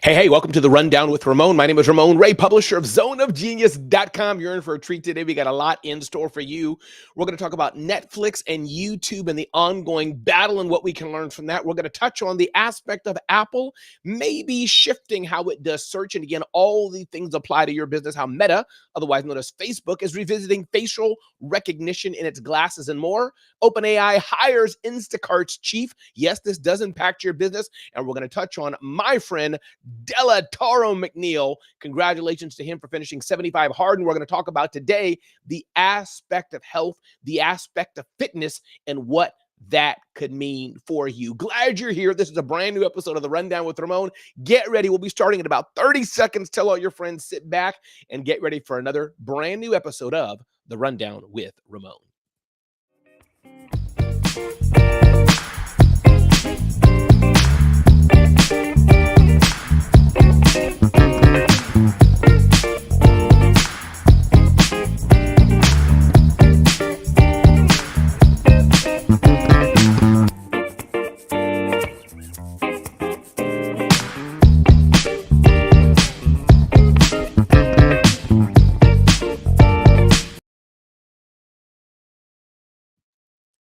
Hey, welcome to the Rundown with Ramon. My name is Ramon Ray, publisher of zoneofgenius.com. You're in for a treat today. We got a lot in store for you. We're going to talk about Netflix and YouTube and the ongoing battle and what we can learn from that. We're going to touch on the aspect of Apple, maybe shifting how it does search. And again, all the things apply to your business, how Meta, otherwise known as Facebook, is revisiting facial recognition in its glasses and more. OpenAI hires Instacart's chief. Yes, this does impact your business. And we're going to touch on my friend, Della Toro McNeil. Congratulations to him for finishing 75 hard. And we're going to talk about today the aspect of health, the aspect of fitness, and what that could mean for you. Glad you're here. This is a brand new episode of The Rundown with Ramon. Get ready. We'll be starting in about 30 seconds. Tell all your friends, sit back, and get ready for another brand new episode of The Rundown with Ramon.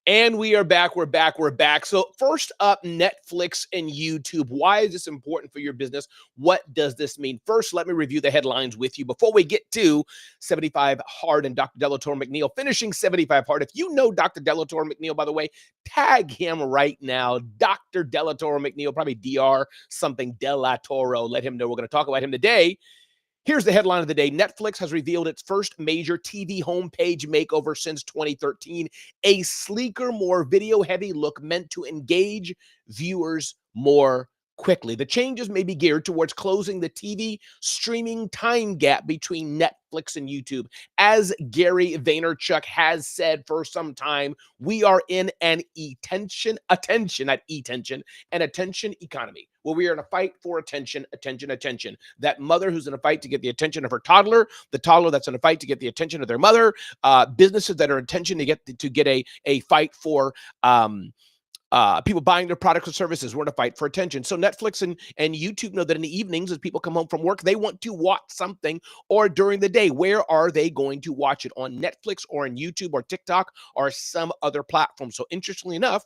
And we are back. We're back. So first up, Netflix and YouTube. Why is this important for your business? What does this mean? First, let me review the headlines with you before we get to 75 hard and Dr. Della Toro McNeil finishing 75 hard. If you know Dr. Della Toro McNeil, by the way, tag him right now. Dr. Della Toro McNeil, probably DR something Della Toro. Let him know we're going to talk about him today. Here's the headline of the day. Netflix has revealed its first major TV homepage makeover since 2013, a sleeker, more video-heavy look meant to engage viewers more quickly. The changes may be geared towards closing the TV streaming time gap between Netflix and YouTube. As Gary Vaynerchuk has said for some time, we are in an attention economy, where we are in a fight for attention. That mother who's in a fight to get the attention of her toddler, the toddler that's in a fight to get the attention of their mother, businesses that are intention to get a fight for people buying their products and services. We're in a fight for attention. So Netflix and YouTube know that in the evenings, as people come home from work, they want to watch something, or during the day, where are they going to watch it? On Netflix or on YouTube or TikTok or some other platform. So interestingly enough,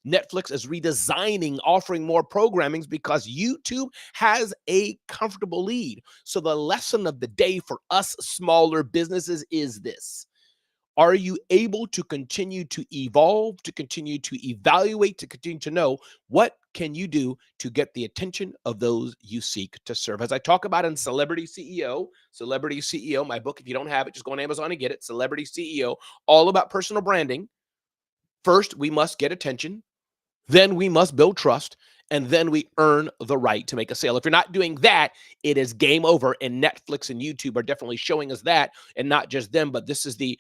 Netflix is redesigning, offering more programmings because YouTube has a comfortable lead. So the lesson of the day for us smaller businesses is this. Are you able to continue to evolve, to continue to evaluate, to continue to know what can you do to get the attention of those you seek to serve? As I talk about in Celebrity CEO, my book, if you don't have it, just go on Amazon and get it. Celebrity CEO, all about personal branding. First, we must get attention. Then we must build trust, and then we earn the right to make a sale. If you're not doing that, it is game over, and Netflix and YouTube are definitely showing us that, and not just them, but this is the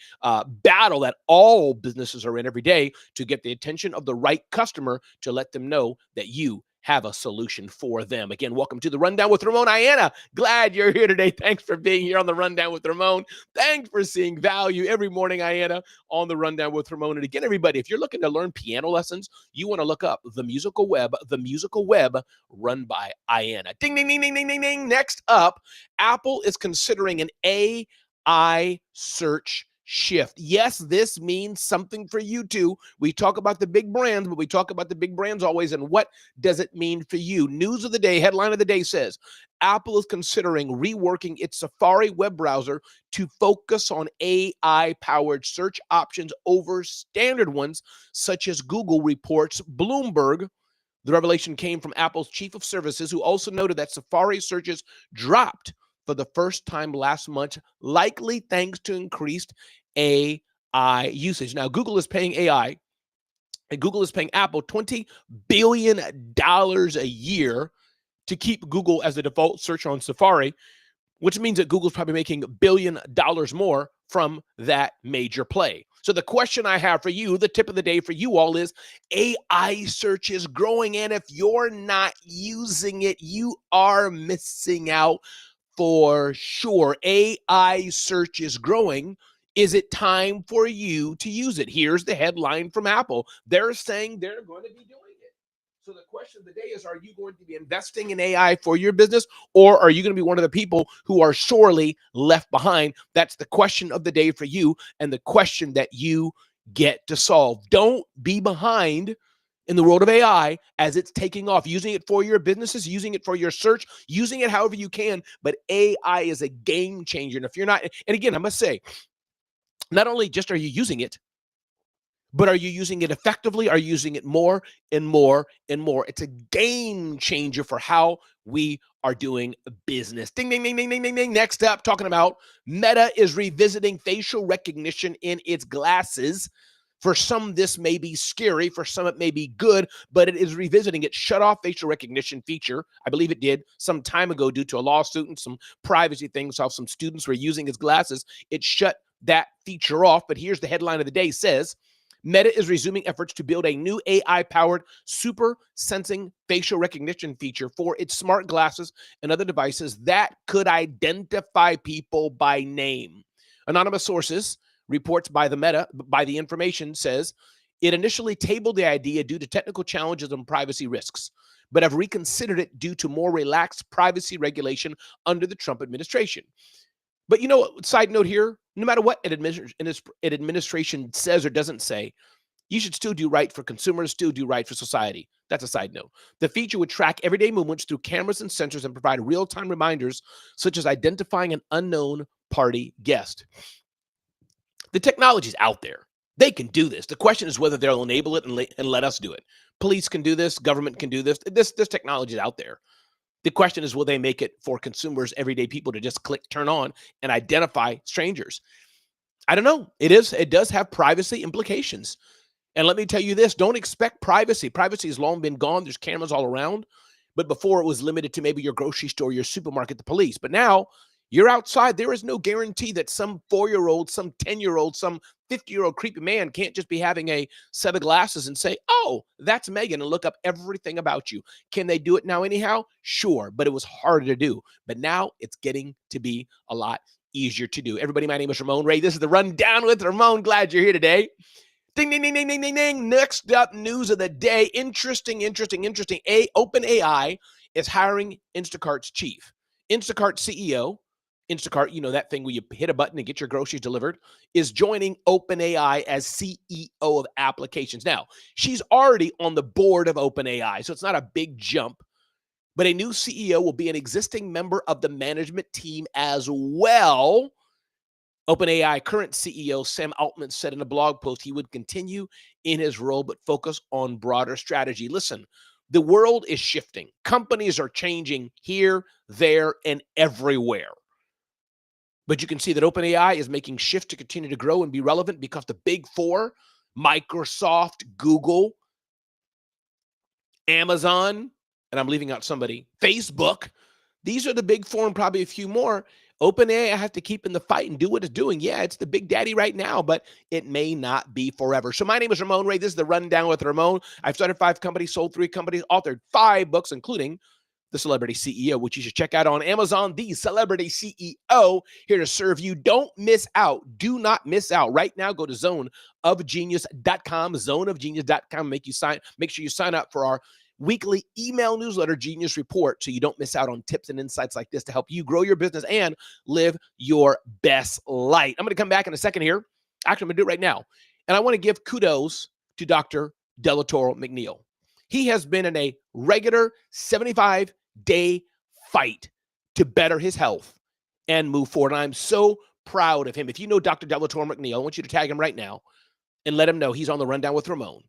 battle that all businesses are in every day to get the attention of the right customer to let them know that you have a solution for them. Again, welcome to the Rundown with Ramon. Iana, glad you're here today. Thanks for being here on the Rundown with Ramon. Thanks for seeing value every morning, Iana, on the Rundown with Ramon. And again, everybody, if you're looking to learn piano lessons, you want to look up The Musical Web run by Iana. Ding, ding, ding, ding, ding, ding, ding. Next up, Apple is considering an AI search shift. Yes, this means something for you too. We talk about the big brands, but we talk about the big brands always. And what does it mean for you? News of the day, headline of the day says, Apple is considering reworking its Safari web browser to focus on AI-powered search options over standard ones, such as Google, reports Bloomberg. The revelation came from Apple's chief of services, who also noted that Safari searches dropped for the first time last month, likely thanks to increased AI usage. Now, Google is paying AI, and Google is paying Apple $20 billion a year to keep Google as the default search on Safari, which means that Google's probably making $1 billion more from that major play. So the question I have for you, the tip of the day for you all is, AI search is growing, and if you're not using it, you are missing out for sure. AI search is growing. Is it time for you to use it? Here's the headline from Apple. They're saying they're going to be doing it. So the question of the day is, are you going to be investing in AI for your business, or are you going to be one of the people who are sorely left behind? That's the question of the day for you, and the question that you get to solve. Don't be behind in the world of AI as it's taking off, using it for your businesses, using it for your search, using it however you can. But AI is a game changer. And if you're not, and again, I must say, not only just are you using it, but are you using it effectively? Are you using it more and more and more? It's a game changer for how we are doing business. Ding, ding, ding, ding, ding, ding, ding. Next up, talking about Meta is revisiting facial recognition in its glasses. For some, this may be scary. For some, it may be good, but it is revisiting its shut off facial recognition feature. I believe it did some time ago due to a lawsuit and some privacy things. How some students were using its glasses. It shut that feature off. But here's the headline of the day: says Meta is resuming efforts to build a new AI-powered super sensing facial recognition feature for its smart glasses and other devices that could identify people by name. Anonymous sources reports by the information says it initially tabled the idea due to technical challenges and privacy risks, but have reconsidered it due to more relaxed privacy regulation under the Trump administration. But you know what? Side note here, no matter what an administration says or doesn't say, you should still do right for consumers, still do right for society. That's a side note. The feature would track everyday movements through cameras and sensors and provide real-time reminders, such as identifying an unknown party guest. The technology's out there. They can do this. The question is whether they'll enable it and let us do it. Police can do this. Government can do this. This technology is out there. The question is, will they make it for consumers, everyday people, to just click, turn on, and identify strangers? I don't know. It does have privacy implications. And let me tell you this, don't expect privacy. Privacy has long been gone. There's cameras all around. But before, it was limited to maybe your grocery store, your supermarket, the police. But now you're outside. There is no guarantee that some 4-year-old, some 10-year-old, some 50-year-old creepy man can't just be having a set of glasses and say, oh, that's Megan, and look up everything about you. Can they do it now anyhow? Sure, but it was harder to do. But now it's getting to be a lot easier to do. Everybody, my name is Ramon Ray. This is the Rundown with Ramon. Glad you're here today. Ding, ding, ding, ding, ding, ding, ding. Next up, news of the day. Interesting. OpenAI is hiring Instacart's chief. Instacart CEO, Instacart, you know, that thing where you hit a button and get your groceries delivered, is joining OpenAI as CEO of applications. Now, she's already on the board of OpenAI, so it's not a big jump. But a new CEO will be an existing member of the management team as well. OpenAI current CEO Sam Altman said in a blog post he would continue in his role but focus on broader strategy. Listen, the world is shifting. Companies are changing here, there, and everywhere. But you can see that OpenAI is making shifts to continue to grow and be relevant because the big four, Microsoft, Google, Amazon, and I'm leaving out somebody, Facebook, these are the big four and probably a few more. OpenAI has to keep in the fight and do what it's doing. Yeah, it's the big daddy right now, but it may not be forever. So my name is Ramon Ray. This is the Rundown with Ramon. I've started 5 companies, sold 3 companies, authored 5 books, including The Celebrity CEO, which you should check out on Amazon. The Celebrity CEO, here to serve you. Don't miss out. Do not miss out. Right now, go to zoneofgenius.com, zoneofgenius.com. Make sure you sign up for our weekly email newsletter, Genius Report, so you don't miss out on tips and insights like this to help you grow your business and live your best life. I'm going to come back in a second here. Actually, I'm going to do it right now. And I want to give kudos to Dr. Delatoro McNeil. He has been in a regular 75-day fight to better his health and move forward. And I'm so proud of him. If you know Dr. Delatoro McNeil, I want you to tag him right now and let him know he's on the Rundown with Ramon.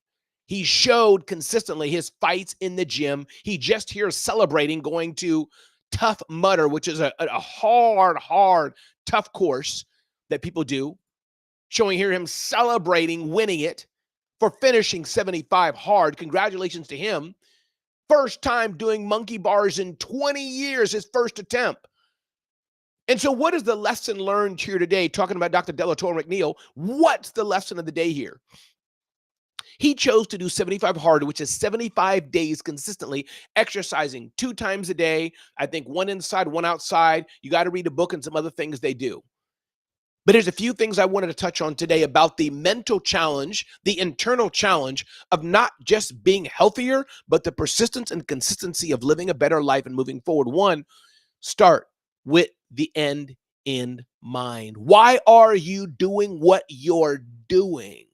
He showed consistently his fights in the gym. He just here celebrating going to Tough Mudder, which is a hard, tough course that people do. Showing here him celebrating winning it for finishing 75 hard. Congratulations to him. First time doing monkey bars in 20 years, his first attempt. And so what is the lesson learned here today? Talking about Dr. Delatoro McNeil, what's the lesson of the day here? He chose to do 75 hard, which is 75 days consistently, exercising 2 times a day. I think 1 inside, 1 outside. You got to read a book and some other things they do. But there's a few things I wanted to touch on today about the mental challenge, the internal challenge of not just being healthier, but the persistence and consistency of living a better life and moving forward. One, start with the end in mind. Why are you doing what you're doing?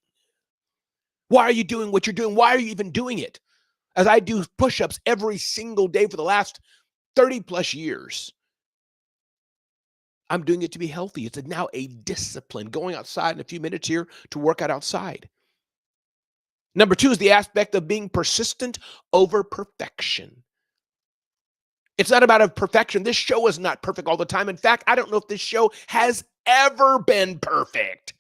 Why are you doing what you're doing? Why are you even doing it? As I do push-ups every single day for the last 30 plus years, I'm doing it to be healthy. It's now a discipline. Going outside in a few minutes here to work out outside. Number two is the aspect of being persistent over perfection. It's not about a perfection. This show is not perfect all the time. In fact, I don't know if this show has ever been perfect,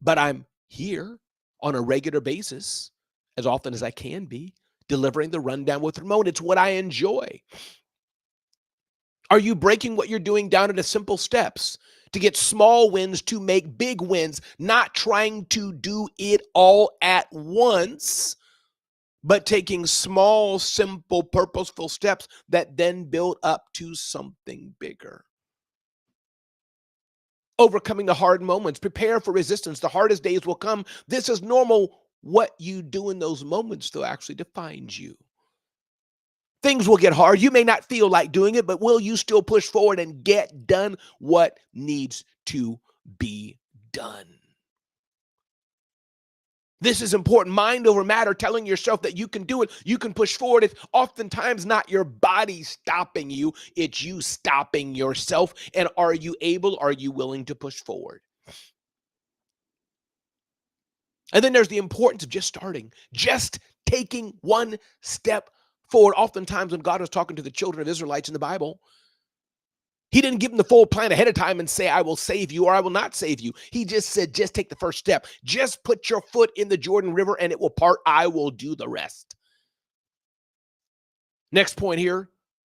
but I'm here on a regular basis, as often as I can be, delivering the rundown with Ramon. It's what I enjoy. Are you breaking what you're doing down into simple steps to get small wins to make big wins, not trying to do it all at once, but taking small, simple, purposeful steps that then build up to something bigger? Overcoming the hard moments. Prepare for resistance. The hardest days will come. This is normal. What you do in those moments, though, actually defines you. Things will get hard. You may not feel like doing it, but will you still push forward and get done what needs to be done? This is important. Mind over matter, telling yourself that you can do it, you can push forward. It's oftentimes not your body stopping you, it's you stopping yourself. And are you able, are you willing to push forward? And then there's the importance of just starting, just taking one step forward. Oftentimes when God was talking to the children of Israelites in the Bible, he didn't give them the full plan ahead of time and say, I will save you or I will not save you. He just said, just take the first step. Just put your foot in the Jordan River and it will part. I will do the rest. Next point here,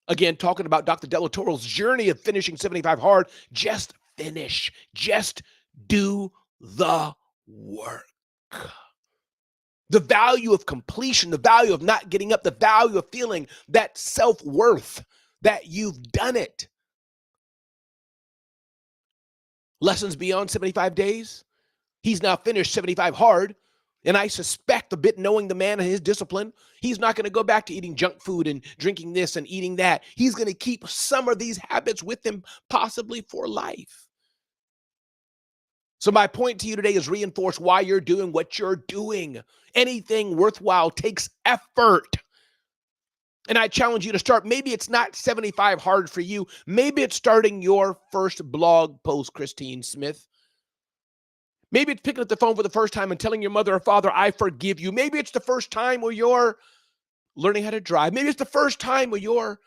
again, talking about Dr. Delatoro's journey of finishing 75 hard. Just finish. Just do the work. The value of completion, the value of not getting up, the value of feeling that self-worth that you've done it. Lessons beyond 75 days. He's now finished 75 hard. And I suspect, a bit knowing the man and his discipline, he's not going to go back to eating junk food and drinking this and eating that. He's going to keep some of these habits with him, possibly for life. So my point to you today is reinforce why you're doing what you're doing. Anything worthwhile takes effort. And I challenge you to start. Maybe it's not 75 hard for you. Maybe it's starting your first blog post, Christine Smith. Maybe it's picking up the phone for the first time and telling your mother or father, I forgive you. Maybe it's the first time where you're learning how to drive. Maybe it's the first time where you're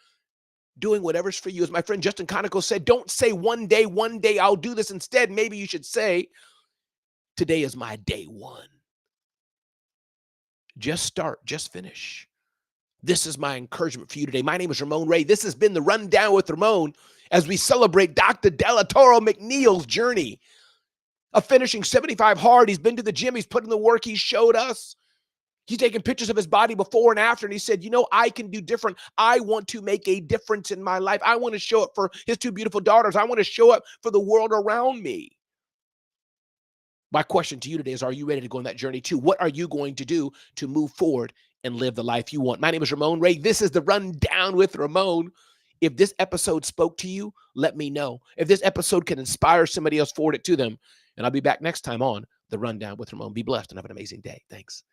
doing whatever's for you. As my friend Justin Conoco said, don't say one day I'll do this. Instead, maybe you should say, today is my day one. Just start, just finish. This is my encouragement for you today. My name is Ramon Ray. This has been the Rundown with Ramon as we celebrate Dr. Delatoro McNeil's journey of finishing 75 hard. He's been to the gym. He's put in the work. He showed us. He's taken pictures of his body before and after, and he said, you know, I can do different. I want to make a difference in my life. I want to show up for his two beautiful daughters. I want to show up for the world around me. My question to you today is, are you ready to go on that journey too? What are you going to do to move forward and live the life you want? My name is Ramon Ray. This is the Rundown with Ramon. If this episode spoke to you, let me know. If this episode can inspire somebody else, forward it to them. And I'll be back next time on the Rundown with Ramon. Be blessed and have an amazing day. Thanks.